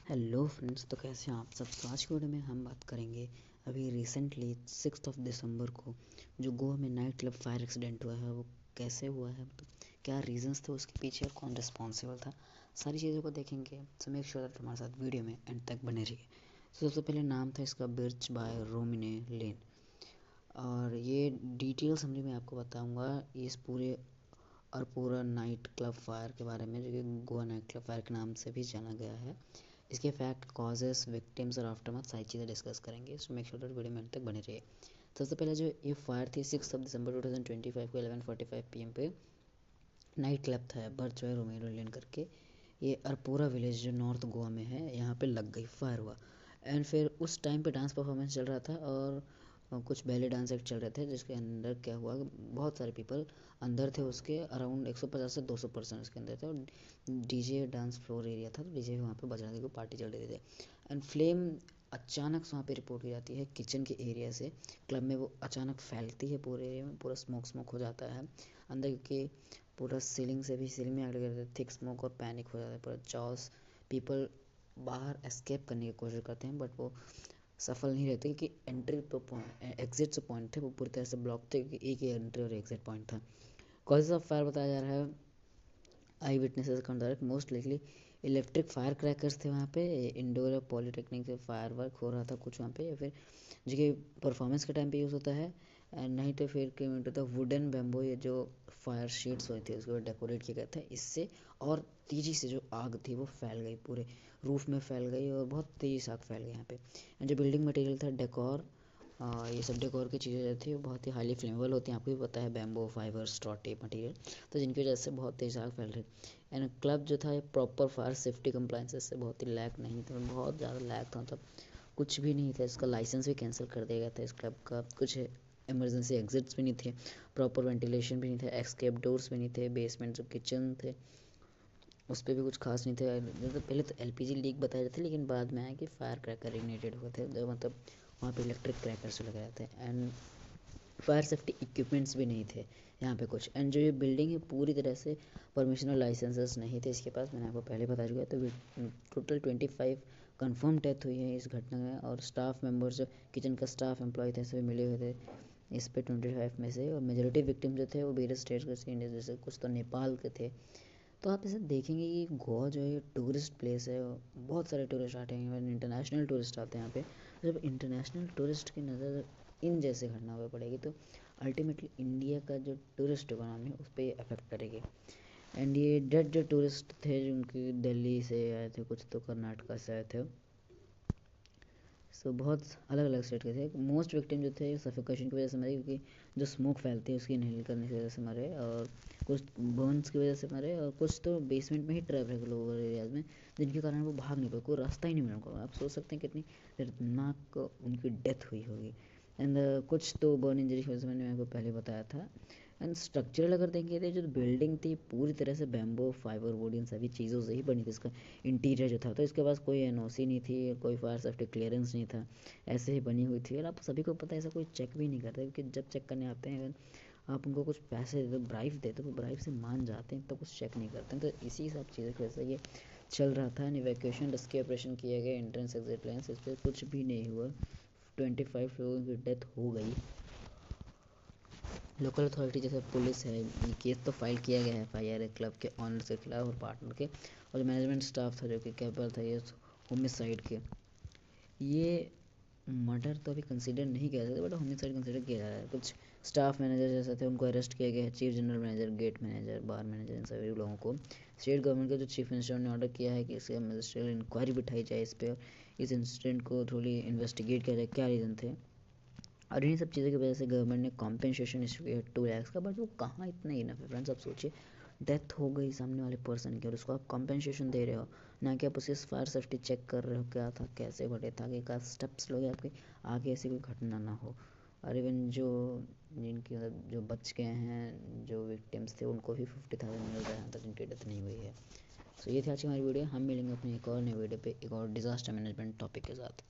Hello friends, तो कैसे हैं आप सब। तो आज की वीडियो में हम बात करेंगे अभी रिसेंटली 6 दिसंबर को जो गोवा में नाइट क्लब फायर एक्सीडेंट हुआ है वो कैसे हुआ है, क्या रीजंस थे उसके पीछे और कौन रिस्पॉन्सिबल था, सारी चीज़ों को देखेंगे। सो मेक श्योर दैट हमारे साथ वीडियो में एंड तक बने रहिए। सबसे पहले नाम था इसका बिर्च बाय रोमिने लेन, और ये डिटेल समझी मैं आपको बताऊँगा इस पूरा नाइट क्लब फायर के बारे में, जो कि गोवा नाइट क्लब फायर के नाम से भी जाना गया है। इसके फैक्ट, कॉजेस, विक्टिम्स और आफ्टरमैथ सारी चीज़ें डिस्कस करेंगे। So make sure that video में तक बने रहिए। सबसे पहले जो ये फायर थी 6 दिसंबर 2025 को 11:45 PM पे नाइट क्लब था बर्च बाय रोमिने लेन करके। ये अरपोरा विलेज जो नॉर्थ गोवा में है यहाँ पे लग गई, फायर हुआ। एंड फिर उस टाइम पे डांस परफॉर्मेंस चल रहा था और कुछ बैले डांस एक्ट चल रहे थे, जिसके अंदर क्या हुआ, बहुत सारे पीपल अंदर थे। उसके अराउंड 150 से 200 पर्सन उसके अंदर थे, और डीजे डांस फ्लोर एरिया था, तो डीजे वहाँ पे बज रहे थे, कोई पार्टी चल रही थी। एंड फ्लेम अचानक से वहाँ पे रिपोर्ट की जाती है किचन के एरिया से क्लब में, वो अचानक फैलती है पूरे एरिया में, पूरा स्मोक हो जाता है अंदर, क्योंकि पूरा सीलिंग में आग लग जाता है, थिक स्मोक और पैनिक हो जाता है पूरा चॉस। पीपल बाहर एस्केप करने की कोशिश करते हैं बट वो सफल नहीं रहते, क्योंकि एंट्री तो पॉइंट, एग्जिट जो पॉइंट थे वो पूरी तरह से ब्लॉक थे, क्योंकि एक ही एंट्री और एग्जिट पॉइंट था। कॉजेज ऑफ फायर बताया जा रहा है आई विटनेसेस का मुताबिक most likely electric fire crackers थे वहाँ पे, इंडोर या पॉलीटेक्निक से फायर वर्क हो रहा था कुछ वहाँ पे, या फिर जो कि परफॉर्मेंस के टाइम पे यूज़ होता है। एंड नहीं तो फिर क्या होता है, वुडन बैम्बो, ये जो फायर शीट्स होती है उसके ऊपर डेकोरेट किया गया था इससे, और तेज़ी से जो आग थी वो फैल गई, पूरे रूफ में फैल गई और बहुत तेज़ी से आग फैल गई यहाँ पे। एंड जो बिल्डिंग मटेरियल था, डेकोर, ये सब डेकोर की चीज़ें जो थी वो बहुत ही हाईली फ्लेमेबल होती हैं, आपको भी पता है, bamboo, fibre, straw tape material, तो जिनकी वजह से बहुत तेज़ आग फैल रही। एंड क्लब जो था ये प्रॉपर फायर सेफ्टी कंप्लाइंसेस से बहुत ही लैक नहीं था, बहुत ज़्यादा लैक था, मतलब कुछ भी नहीं था। इसका लाइसेंस भी कैंसिल कर दिया गया था इस क्लब का, कुछ इमरजेंसी एग्जिट्स भी नहीं थे, प्रॉपर वेंटिलेशन भी नहीं था, एस्केप डोर्स भी नहीं थे, बेसमेंट जो किचन थे उस पर भी कुछ खास नहीं थे। मतलब पहले तो LPG लीक बताए जाते थे, लेकिन बाद में आया कि फायर क्रैकर इग्निटेड हुए थे, जो मतलब वहाँ पे इलेक्ट्रिक क्रैकर से लग रहे थे। एंड फायर सेफ्टी इक्विपमेंट्स भी नहीं थे यहाँ पे कुछ। एंड जो ये बिल्डिंग है पूरी तरह से परमिशनल लाइसेंसेस नहीं थे इसके पास, मैंने आपको पहले बता चुका है। तो टोटल 25 कंफर्म डेथ हुई है इस घटना में, और स्टाफ मेंबर्स जो किचन का स्टाफ एम्प्लॉय थे सभी मिले हुए थे इस पे 25 में से, और मेजोरिटी विक्टिम जो थे वो वेरियस स्टेट्स के थे, इंडिया जैसे कुछ तो नेपाल के थे। तो आप इसे देखेंगे कि गोवा जो है टूरिस्ट प्लेस है, बहुत सारे टूरिस्ट आते हैं, इंटरनेशनल टूरिस्ट आते हैं यहाँ पे। जब इंटरनेशनल टूरिस्ट की नज़र इन जैसे घटना पर पड़ेगी तो अल्टीमेटली इंडिया का जो टूरिस्ट इकोनॉमी उस पर अफेक्ट करेगी। एंड ये डेड जो टूरिस्ट थे जिनकी दिल्ली से आए थे, कुछ तो कर्नाटका से आए थे, सो बहुत अलग अलग स्टेट के थे। मोस्ट विक्टिम जो थे सफोकेशन की वजह से मरे, क्योंकि जो स्मोक फैलती है उसकी इनहेल करने की वजह से मरे, और कुछ बर्न्स की वजह से मरे, और कुछ तो बेसमेंट में ही ट्रैप है लोअर एरियाज में, जिनके कारण वो भाग नहीं पाए, कोई रास्ता ही नहीं मिला उनको। आप सोच सकते हैं कितनी दर्दनाक उनकी डेथ हुई होगी। एंड कुछ तो बर्न इंजरी की वजह से मैंने आपको पहले बताया था। एंड स्ट्रक्चरल अगर देखेंगे तो जो बिल्डिंग थी पूरी तरह से बैम्बो, फाइबर, वुड, इन सभी चीज़ों से ही बनी थी। इसका इंटीरियर जो था, तो इसके पास कोई NOC नहीं थी, कोई फायर सेफ्टी क्लियरेंस नहीं था, ऐसे ही बनी हुई थी। और आप सभी को पता है ऐसा कोई चेक भी नहीं करता, क्योंकि जब चेक करने आते हैं आप उनको कुछ पैसे दे दो, ब्राइब दे दो, वो ब्राइब से मान जाते हैं, तो कुछ चेक नहीं करते हैं। तो इसी सब चीज़ों की वजह से ये चल रहा था। इवैक्यूएशन रेस्क्यू ऑपरेशन किया गया, एंट्रेंस एग्जिट प्लान्स, इस पर कुछ भी नहीं हुआ। 25 लोगों की डेथ हो गई। लोकल अथॉरिटी जैसे पुलिस है, ये केस तो फाइल किया गया है, FIR है क्लब के ऑनर्स के खिलाफ और पार्टनर के, और मैनेजमेंट स्टाफ था जो कि कैपेबल था ये होमिसाइड के। ये मर्डर तो अभी कंसीडर नहीं किया जाता, बट होमिसाइड कंसीडर किया जा रहा है। कुछ स्टाफ मैनेजर जैसे थे उनको अरेस्ट किया गया है, chief general manager, gate manager, bar manager, इन सभी लोगों को। स्टेट गवर्नमेंट का जो चीफ मिनिस्टर ने ऑर्डर किया है कि इसका मजिस्ट्रियल इंक्वायरी बिठाई जाए इस पर, और इस इंसिडेंट को थोड़ी इन्वेस्टिगेट किया जाए, क्या रीज़न थे। और इन्हीं सब चीज़ों की वजह से गवर्नमेंट ने कॉम्पेंसेशन इशू किया 2 लाख का, बट वो कहाँ इतना इनफ है फ्रेंड्स। आप सोचिए, डेथ हो गई सामने वाले पर्सन की और उसको आप कॉम्पेंसेशन दे रहे हो, ना कि आप उसे फायर सेफ्टी चेक कर रहे हो क्या था, कैसे घटे, ताकि क्या स्टेप्स लोगे आपके आगे ऐसी कोई घटना ना हो। और इवन जो जिनकी मतलब जो बच गए हैं, जो विक्टिम्स थे, उनको भी 50,000 मिल रहा है, यहाँ तक जिनकी डेथ नहीं हुई है। सो ये थी आज की हमारी वीडियो। हम मिलेंगे अपनी एक और नई वीडियो पे एक और डिज़ास्टर मैनेजमेंट टॉपिक के साथ।